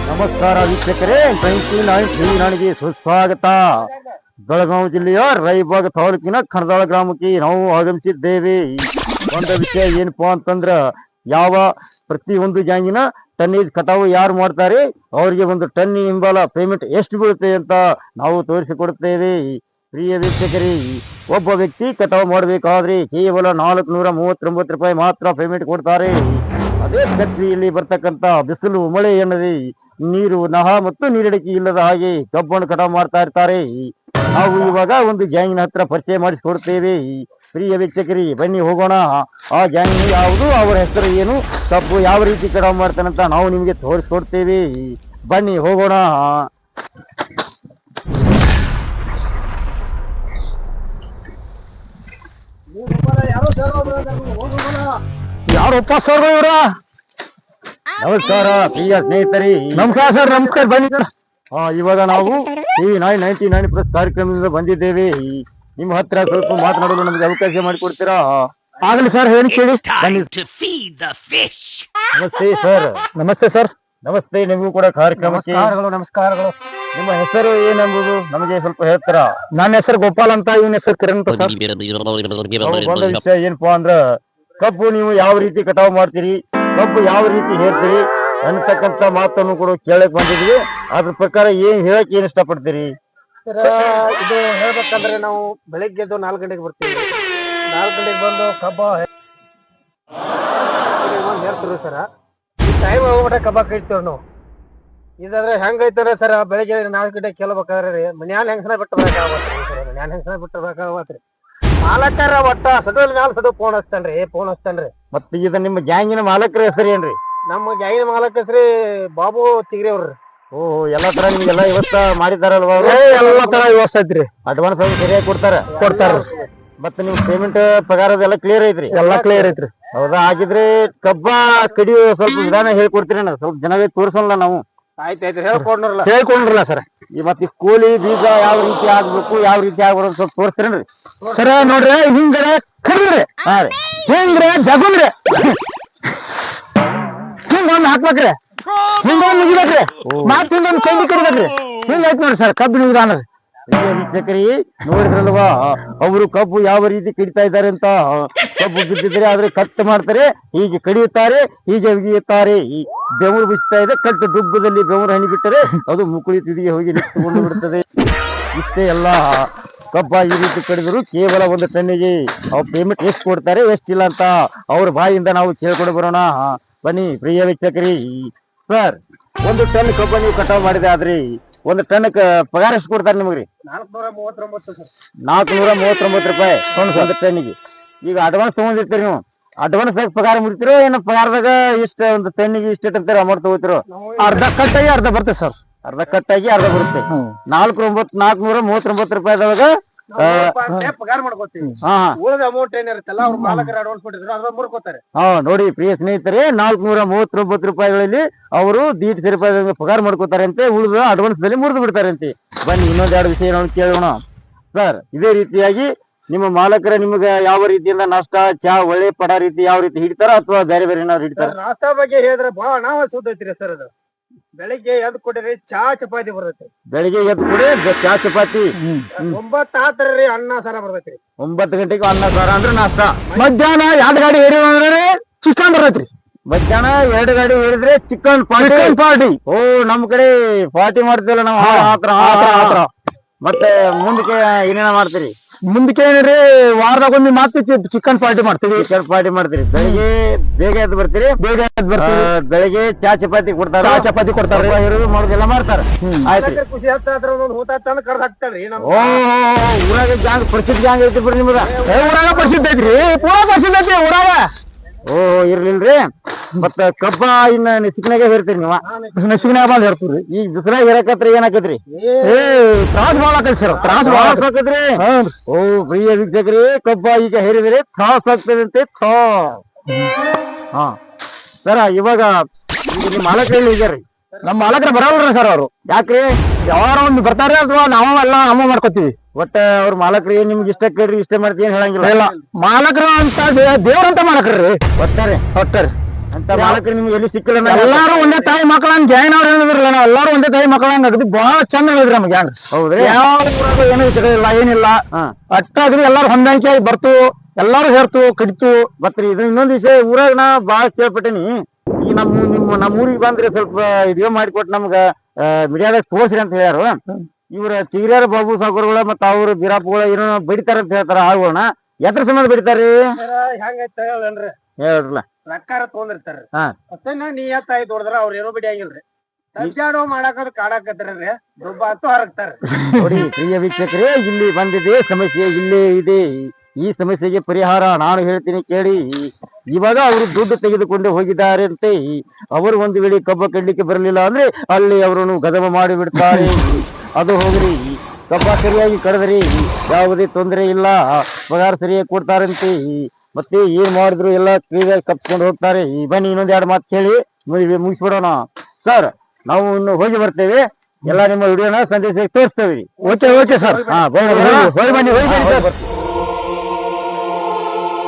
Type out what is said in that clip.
ನಮಸ್ಕಾರ ವೀಕ್ಷಕರೇ, 99 ಸುಸ್ವಾಗತ. ಬೆಳಗಾವಿ ಜಿಲ್ಲೆಯ ರಾಯಬಾಗ ತಾಲೂಕಿನ ಖಣದಾಳ ಗ್ರಾಮಕ್ಕೆ ನಾವು ಆಗಮಿಸಿದ್ದೇವೆ. ಒಂದು ವಿಷಯ ಏನಪ್ಪಾ ಅಂತಂದ್ರ, ಯಾವ ಪ್ರತಿಯೊಂದು ಜಾಂಗಿನ ಟನ್ನೇಜ್ ಕಟಾವು ಯಾರು ಮಾಡ್ತಾರೆ ಅವರಿಗೆ ಒಂದು ಟನ್ ಹಿಂಬಲ ಪೇಮೆಂಟ್ ಎಷ್ಟು ಬೀಳುತ್ತೆ ಅಂತ ನಾವು ತೋರಿಸಿಕೊಡುತ್ತೇವೆ. ಪ್ರಿಯ ವೀಕ್ಷಕರೇ, ಒಬ್ಬ ವ್ಯಕ್ತಿ ಕಟಾವು ಮಾಡಬೇಕಾದ್ರೆ ಕೇವಲ 439 ರೂಪಾಯಿ ಮಾತ್ರ ಪೇಮೆಂಟ್ ಕೊಡ್ತಾರೆ. ಅದೇ ಫ್ಯಾಕ್ಟರಿಯಲ್ಲಿ ಬರ್ತಕ್ಕಂತ ಬಿಸಿಲು, ಮಳೆ ಎನ್ನದೆ ನೀರು, ನಹ ಮತ್ತು ನೀರಡಿಕೆ ಇಲ್ಲದ ಹಾಗೆ ಕಬ್ಬನ್ನು ಕಟಾವು ಮಾಡ್ತಾ ಇರ್ತಾರೆ. ನಾವು ಇವಾಗ ಒಂದು ಗ್ಯಾಂಗಿನ ಹತ್ರ ಪರಿಚಯ ಮಾಡಿಸಿಕೊಡ್ತೇವೆ. ಪ್ರಿಯ ವೀಕ್ಷಕರಿ, ಬನ್ನಿ ಹೋಗೋಣ. ಆ ಗ್ಯಾಂಗ್ ಯಾವುದು, ಅವರ ಹೆಸರು ಏನು, ಕಬ್ಬು ಯಾವ ರೀತಿ ಕಟಾವು ಮಾಡ್ತಾನಂತ ನಾವು ನಿಮಗೆ ತೋರಿಸ್ಕೊಡ್ತೇವೆ. ಬನ್ನಿ ಹೋಗೋಣ. ಯಾರಪ್ಪ ಸರ್ ಇವರ? ನಮಸ್ಕಾರ ಪ್ರಿಯ ಸ್ನೇಹಿತರೆ. ನಮಸ್ಕಾರ ಸರ್. ನಮಸ್ಕಾರ. ಬನ್ನಿ ಸರ್. ಇವಾಗ ನಾವು ಈ 99 ಪ್ಲಸ್ ಕಾರ್ಯಕ್ರಮದಿಂದ ಬಂದಿದ್ದೇವೆ. ನಿಮ್ಮ ಹತ್ರ ಸ್ವಲ್ಪ ಮಾತನಾಡಲು ನಮಗೆ ಅವಕಾಶ ಮಾಡಿಕೊಡ್ತೀರಾ? ಆಗಲಿ ಸರ್, ಹೇಳಿ ಕೇಳಿ. ನಮಸ್ತೆ ಸರ್. ನಮಸ್ತೆ ಸರ್. ನಮಸ್ತೆ. ನಿಮಗೂ ಕೂಡ ಕಾರ್ಯಕ್ರಮಕ್ಕೆ ನಮಸ್ಕಾರಗಳು. ನಿಮ್ಮ ಹೆಸರು ಏನೆಂಬುದು ನಮಗೆ ಸ್ವಲ್ಪ ಹೇಳ್ತೀರಾ? ನನ್ನ ಹೆಸರು ಗೋಪಾಲ್ ಅಂತ, ಇವನ ಹೆಸರು ಕಿರಣ್ ಅಂತ ಸರ್. ಒಂದು ವಿಷಯ ಏನಪ್ಪಾ ಅಂದ್ರ, ಕಬ್ಬು ನೀವು ಯಾವ ರೀತಿ ಕಟಾವು ಮಾಡ್ತೀರಿ, ಕಬ್ಬು ಯಾವ ರೀತಿ ಹೇರ್ತೀರಿ ಅನ್ನತಕ್ಕಂತ ಮಾತನ್ನು ಕೂಡ ಕೇಳಕ್ ಬಂದಿದ್ವಿ. ಅದ್ರ ಪ್ರಕಾರ ಏನ್ ಹೇಳಕ್ ಏನ್ ಇಷ್ಟಪಡ್ತೀರಿ? ಇದು ಹೇಳ್ಬೇಕಂದ್ರೆ, ನಾವು ಬೆಳಿಗ್ಗೆ 4 ಗಂಟೆಗೆ ಬರ್ತೀವಿ. 4 ಗಂಟೆಗೆ ಬಂದು ಕಬ್ಬ ಹೇರ್ತೀವಿ ಸರ. ಈ ಟೈಮ್ ಹೋಗ್ಬಿಟ್ಟ ಕಬ್ಬ ಕೈತೀವಿ ನಾವು. ಇದಾದ್ರೆ ಹೆಂಗೈತಾರೆ ಸರ್, ಬೆಳಿಗ್ಗೆ 4 ಗಂಟೆಗೆ ಕೇಳ್ಬೇಕಾದ್ರೆ ಮನ್ಯಾನ ಹೆಂಗಸನ ಬಿಟ್ಟಬೇಕಾಗತ್ರಿ. ಮನ್ಯಾನ ಹೆಂಗಸನ ಬಿಟ್ಟಬೇಕಾಗತ್ರಿ. ಮಾಲಕರ ಒಟ್ಟ ಸಡಲ್ ಮ್ಯಾಲ ಸಡು ಫೋನ್ ಹಚ್ತಾನ್ರಿ. ಮತ್ತೆ ಇದು ನಿಮ್ಮ ಗ್ಯಾಂಗಿನ ಮಾಲಕರ ಹೆಸರು ಏನ್ರಿ? ನಮ್ಮ ಗ್ಯಾಂಗಿನ ಮಾಲಕ ಹೆಸ್ರಿ ಬಾಬು ಚಿಗ್ರಿ ಅವ್ರಿ. ಓಹ್, ಎಲ್ಲಾ ತರ ನಿಮ್ಗೆಲ್ಲ ವ್ಯವಸ್ಥೆ ಮಾಡಿದಾರಲ್ವಾ? ಎಲ್ಲಾ ತರ ವ್ಯವಸ್ಥೆ ಐತ್ರಿ. ಅಡ್ವಾನ್ಸ್ ಆಗಿ ಸರಿಯಾಗಿ ಕೊಡ್ತಾರ. ಮತ್ತೆ ನಿಮ್ ಪೇಮೆಂಟ್ ಪಗಾರದ ಎಲ್ಲ ಕ್ಲಿಯರ್ ಐತ್ರಿ? ಎಲ್ಲಾ ಕ್ಲಿಯರ್ ಐತ್ರಿ. ಹೌದಾ? ಹಾಗಿದ್ರೆ ಕಬ್ಬ ಕಡಿಯೋ ಸ್ವಲ್ಪ ವಿಧಾನ ಹೇಳ್ಕೊಡ್ತೀರಿ? ಸ್ವಲ್ಪ ಜನಗಳಿಗೆ ತೋರ್ಸಲ್ಲ ನಾವು. ಆಯ್ತಾಯ್ತು, ಹೇಳ್ಕೊಂಡ್ರಲ್ಲ ಸರ್. ಮತ್ತೆ ಕೋಳಿ ಬೀಜ ಯಾವ ರೀತಿ ಆಗ್ಬೇಕು, ಯಾವ ರೀತಿ ಆಗ್ಬಾರ್ದು ಸ್ವಲ್ಪ ತೋರಿಸ್ತೀರೇನ್ರಿ? ಸರ ನೋಡ್ರಿ, ಹಿಂಗ್ರೆ ಕಡಿದ್ರಿ, ಹಿಂಗ್ರೆ ಜಗುಂದ್ರಿ, ಹಿಂಗೊಂದ್ ಹಾಕ್ಬೇಕ್ರಿ, ಹಿಂಗೊಂದ್ ಮುಗಿಬೇಕ್ರಿ, ಮತ್ ಹಿಂಗೊಂದ್ ಕೈ ಕಡಿಬೇಕ್ರಿ. ಹಿಂಗೈತ್ ನೋಡ್ರಿ ಸರ್ ಕಬ್ಬಿನ ವಿಧಾನ. ವೀಕ್ಷಕರಿ, ನೋಡಿದ್ರಲ್ವಾ ಅವರು ಕಬ್ಬು ಯಾವ ರೀತಿ ಕಡಿತಾ ಇದ್ದಾರೆ ಅಂತ. ಕಬ್ಬು ಬಿದ್ದಿದ್ರೆ ಆದ್ರೆ ಕಟ್ ಮಾಡ್ತಾರೆ, ಹೀಗೆ ಕಡಿಯುತ್ತಾರೆ, ಹೀಗೆ ಒಗೆಯುತ್ತಾರೆ. ಈ ಬೆವರು ಬಿಸ್ತಾ ಇದೆ, ಕಟ್ಟು ದುಬ್ಬದಲ್ಲಿ ಬೆವರು ಹನಿ ಬಿಟ್ಟರೆ ಅದು ಮುಕುಳಿ ತುದಿಗೆ ಹೋಗಿ ನಿಂತುಕೊಂಡು ಬಿಡುತ್ತದೆ. ಇಷ್ಟೇ ಎಲ್ಲ. ಕಬ್ಬ ಈ ರೀತಿ ಕಡಿದ್ರು ಕೇವಲ ಒಂದು ಟನ್ನಿಗೆ ಅವ್ರು ಪೇಮೆಂಟ್ ಎಷ್ಟು ಕೊಡ್ತಾರೆ, ಎಷ್ಟಿಲ್ಲ ಅಂತ ಅವ್ರ ಬಾಯಿಂದ ನಾವು ಕೇಳ್ಕೊಂಡು ಬರೋಣ. ಬನ್ನಿ ಪ್ರಿಯ ವೀಕ್ಷಕರಿ. ಸರ್, ಒಂದು ಟನ್ ಕಬ್ಬ ನೀವು ಕಟಾವ್ ಮಾಡಿದೆ ಆದ್ರಿ ಒಂದು ಟನ್ ಪಗಾರ ಎಷ್ಟು ಕೊಡ್ತಾರೆ ನಿಮಗ್ರಿ? 439 ರೂಪಾಯಿ ಒಂದು ಟನ್ನಿಗೆ. ಈಗ ಅಡ್ವಾನ್ಸ್ ತಗೊಂಡಿರ್ತೀರಿ ನೀವು, ಅಡ್ವಾನ್ಸ್ ದಾಗ ಪಗಾರ ಮುಗಿತಿರೋ ಏನೋ ಪಗಾರದಾಗ ಇಷ್ಟ ಒಂದು ಟನ್ನಿಗೆ ಇಷ್ಟ ಅಂತಾರೆ ಅಮೌಂಟ್ ತಗೋತಿರೋ? ಅರ್ಧ ಕಟ್ಟಾಗಿ ಅರ್ಧ ಬರ್ತದೆ ಸರ್. ಅರ್ಧ ಕಟ್ಟಾಗಿ ಅರ್ಧ ಬರುತ್ತೆ. 439 ರೂಪಾಯಿದೊಳಗ ಪಗಾರ ಮಾಡ್ಕೋತೀವಿ. ಉಳಿದ ಅಮೌಂಟ್ ಏನಿರುತ್ತಲ್ಲ ಅವ್ರ ಮಾಲಕರ ಅಡ್ವಾನ್ಸ್ ಕೊಟ್ಟಿದ್ರು ಅದ್ರ ಬರ್ಕೋತಾರೆ. ನೋಡಿ ಪ್ರಿಯ ಸ್ನೇಹಿತರೆ, 439 ರೂಪಾಯಿಗಳಲ್ಲಿ ಅವರು 150 ರೂಪಾಯಿ ಪಗಾರ ಮಾಡ್ಕೋತಾರೆ ಅಂತೆ, ಉಳಿದ ಅಡ್ವಾನ್ಸ್ ದಲ್ಲಿ ಮುರಿದು ಬಿಡ್ತಾರೆ ಅಂತೆ. ಬನ್ನಿ ಇನ್ನೊಂದೆರಡು ವಿಷಯ ನಾವು ಕೇಳೋಣ. ಸರ್, ಇದೇ ರೀತಿಯಾಗಿ ನಿಮ್ಮ ಮಾಲಕರ ನಿಮ್ಗೆ ಯಾವ ರೀತಿಯಿಂದ ನಾಷ್ಟ, ಚಾ, ಒಳ್ಳೆ ಪಡ ರೀತಿ ಯಾವ ರೀತಿ ಹಿಡಿತಾರ ಅಥವಾ ಬೇರೆ ಬೇರೆ ಏನಾದ್ರು ಹಿಡಿತಾರ? ನಾಷ್ಟಾ ಬಗ್ಗೆ ಹೇಳಿದ್ರೆ ಬಹಳ ನಾವ ಸುದ್ದ ಐತ್ರಿ ಸರ್. ಅದು ಬೆಳಿಗ್ಗೆ ಎದ್ದು ಕೊಡ್ರಿ ಚಾ ಚಪಾತಿ ಬರ್ತೈತಿ. ಬೆಳಿಗ್ಗೆ ಎದ್ದು ಕೊಡಿ ಚಾ ಚಪಾತಿ. 9 ಆತ್ರಿ ಅನ್ನ ಸಾರ ಬರ್ತೈತ್ರಿ. 9 ಗಂಟೆಗೆ ಅನ್ನ ಸಾರ ಅಂದ್ರೆ ನಾಷ್ಟ. ಮಧ್ಯಾಹ್ನ 2 ಗಾಡಿ ಏರಿ ಅಂದ್ರೆ ಚಿಕನ್ ಬರ್ತೈತ್ರಿ. ಮಧ್ಯಾಹ್ನ 2 ಗಾಡಿ ಹೇಳಿದ್ರೆ ಚಿಕನ್ ಪಾರ್ಟಿ. ಓ, ನಮ್ ಕಡೆ ಪಾರ್ಟಿ ಮಾಡ್ತೀವಲ್ಲ ನಾವು, ಆತರ. ಮತ್ತೆ ಮುಂದಕ್ಕೆ ಏನೇನ ಮಾಡ್ತೀರಿ? ಮುಂದಕ್ಕೆ ಏನ್ರಿ, ವಾರದಾಗೊಮ್ಮೆ ಮಾತ್ರ ಚಿಕನ್ ಪಾರ್ಟಿ ಮಾಡ್ತೀವಿ. ಚಿಕನ್ ಪಾರ್ಟಿ ಮಾಡ್ತೀರಿ. ಬೆಳಿಗ್ಗೆ ಬೇಗ ಎದ್ದು ಬರ್ತೀರಿ? ಬೆಳಿಗ್ಗೆ ಚಾ ಚಪಾತಿ ಕೊಡ್ತಾರೆ. ಇರೋದು ಮಾಡೋದೆಲ್ಲ ಮಾಡ್ತಾರೆ. ಆಯ್ತು, ಖುಷಿ ಆಗ್ತಾರ. ಊಟ ತಂದು ಕರ್ದು ಹಾಕ್ತಾರ್ರಿ. ಓ, ಊರಾಗ ಗ್ಯಾಂಗ್ ಪ್ರಸಿದ್ಧ ಗ್ಯಾಂಗ್ ಐತಿ ಬಿಡ್ರಿ ನಿಮ್ದ. ಊರಾಗ ಪ್ರಸಿದ್ಧ ಐತ್ರಿ, ಪೂರಾ ಪ್ರಸಿದ್ಧ ಐತಿ ಊರಾಗ. ಓ, ಇರ್ಲಿಲ್ರಿ. ಮತ್ತ ಕಬ್ಬ ಇನ್ನ ನೆಸಿಕ್ನಾಗೆ ಹೇರ್ತೀರಿ ನೀವು? ನೆಸಿಗ್ನಾಗ ಬಂದ್ ಹೇರ್ತೀರಿ. ಈಗ ಬಿಸಿಲಾಗ ಹೇರಕತ್ರಿ ಏನಾಕತ್ರಿ? ತ್ರಾಸ್ ಭಾಳ ಆಕೈತಿ ಸರ್. ತ್ರಾಸ್ ಆಕತ್ರಿ. ಓ, ಪ್ರಿಯ ವೀಕ್ಷಕರೇ, ಕಬ್ಬ ಈಗ ಹೇರಿದ್ರೆ ತ್ರಾಸ್ ಆಗ್ತದಂತೆ. ಸರ, ಇವಾಗ ನಿಮ್ ಮಾಲಕರಲ್ಲಿ ಹೋಗ್ಯಾರಿ? ನಮ್ಮ ಮಾಲಕರ ಬರಲ್ರಿ ಸರ್. ಅವ್ರು ಯಾಕ್ರಿ? ಯಾವಾರ ಒಂದು ಬರ್ತಾರೆ ಅಥವಾ ನಾವೆಲ್ಲ ಅಮ್ಮ ಮಾಡ್ಕೋತೀವಿ. ಒಟ್ಟ ಅವ್ರ ಮಾಲಕರು ಏನ್ ನಿಮ್ಗೆ ಇಷ್ಟ ಕೇಳ್ರಿ ಇಷ್ಟ ಮಾಡ್ತೀವಿ ಏನ್ ಹೇಳಂಗಿಲ್ಲ? ಇಲ್ಲ, ಮಾಲಕರು ಅಂತ ದೇವ್ರಂತ ಮಾಲಕರ್ರಿ. ಒಟ್ಟಾರೆ ಅಂತ ಮಾಲಕರು ನಿಮ್ಗೆ ಎಲ್ಲಿ ಸಿಕ್ಕಿಲ್ಲ ಎಲ್ಲಾರು ಒಂದೇ ತಾಯಿ ಮಕ್ಕಳಂಗ್ ಜೈನ್ ಅವ್ರು ಹೇಳಿದ್ರಲ್ಲ ನಾವ್ ಎಲ್ಲಾರು ಒಂದೇ ತಾಯಿ ಮಕ್ಕಳಂಗ್ ಅಗದಿ ಬಾಳ ಚಂದ ಹೇಳಿದ್ರಿ ನಮ್ಗೆ ಹೆಂಗ್ ಹೌದ್ರಿ ಯಾವ ಊರಾಗ ಏನೂ ಜಗಳ ಇಲ್ಲ ಏನಿಲ್ಲ ಅಟ್ಟ ಅಗದಿ ಎಲ್ಲಾರು ಹೊಂದಾಣಿಕೆ ಆಗಿ ಬರ್ತು ಎಲ್ಲಾರು ಹೇರ್ತು ಕಡಿತು. ಮತ್ರಿ ಇದು ಇನ್ನೊಂದ್ ವಿಷಯ ಊರಾಗ ನಾ ಬಾಳ ಕೇಳ್ಪಟ್ಟೇನಿ. ಈಗ ನಮ್ಮ ಊರಿಗೆ ಬಂದ್ರೆ ಸ್ವಲ್ಪ ಇದೇ ಮಾಡಿಕೊಟ್ಟು ನಮ್ಗ ಮೀಡಿಯಾದಾಗ ತೋರ್ಸ್ರಿ ಅಂತ ಹೇಳ್ಯಾರು. ಇವ್ರ ಚಿಗಿರ್ಯಾರ ಬಾಬು ಸಾಗರಗಳ ಮತ್ತ ಅವ್ರ ಬೀರಾಪಗಳ ಏನೋ ಬಡಿತಾರ ಅಂತ ಹೇಳ್ತಾರ ಆಳ್ಗಳನ್ನ. ಎದ್ರ ಸಂಬಂಧ ಬಡಿತಾರಿ ಹೆಂಗೈತ ಹೇಳ್ರಿ ಹೇಳ್ರಲ್ಲ. ರೊಕ್ಕಾರ ತೊಗೊಂಡಿರ್ತಾರ ಹಾ. ಮತ್ತೆ ನೀ ಎತ್ತಾಯಿ ತೋಡದ್ರ ಅವ್ರ ಏನೋ ಬಿಡಿ ಆಗಿಲ್ರಿ ತಜ್ಜಾಡೋ ಮಾಡಾಕದ್ ಕಾಡಾಕತ್ತಾರ್ರಿ ದುಬ್ಬ ಹತ್ತು ಹರಕ್ತಾರ. ನೋಡಿ ಪ್ರಿಯ ವೀಕ್ಷಕರೇ, ಇಲ್ಲಿ ಬಂದಿದೆ ಸಮಸ್ಯೆ ಇಲ್ಲೇ ಇದೆ. ಈ ಸಮಸ್ಯೆಗೆ ಪರಿಹಾರ ನಾನು ಹೇಳ್ತೀನಿ ಕೇಳಿ. ಇವಾಗ ಅವರು ದುಡ್ಡು ತೆಗೆದುಕೊಂಡು ಹೋಗಿದ್ದಾರೆ ಅಂತೆ. ಅವರು ಒಂದು ವೇಳೆ ಕಬ್ಬ ಕಡ್ಲಿಕ್ಕೆ ಬರಲಿಲ್ಲ ಅಂದ್ರೆ ಅಲ್ಲಿ ಅವರನ್ನು ಗದಮ ಮಾಡಿ ಬಿಡ್ತಾರೆ. ಅದು ಹೋಗ್ರಿ, ಕಬ್ಬ ಸರಿಯಾಗಿ ಕಡದ್ರಿ ಯಾವುದೇ ತೊಂದರೆ ಇಲ್ಲ, ಪಗಾರ ಸರಿಯಾಗಿ ಕೊಡ್ತಾರಂತೆ. ಮತ್ತೆ ಏನ್ ಮಾಡಿದ್ರು ಎಲ್ಲ ಕ್ಲಿಯರ್ ಕಪ್ಕೊಂಡು ಹೋಗ್ತಾರೆ. ಬನ್ನಿ ಇನ್ನೊಂದ್ ಎರಡು ಮಾತು ಕೇಳಿ ಮುಗಿಸ್ಬಿಡೋಣ. ಸರ್, ನಾವು ಇನ್ನು ಹೋಗಿ ಬರ್ತೇವೆ. ಎಲ್ಲ ನಿಮ್ಮ ವಿಡಿಯೋನ ಸಂದೇಶ ತೋರಿಸ್ತೇವೆ. Okay sir. ಹಾ, ಹೋಗಿ ಬನ್ನಿ ಸರ್.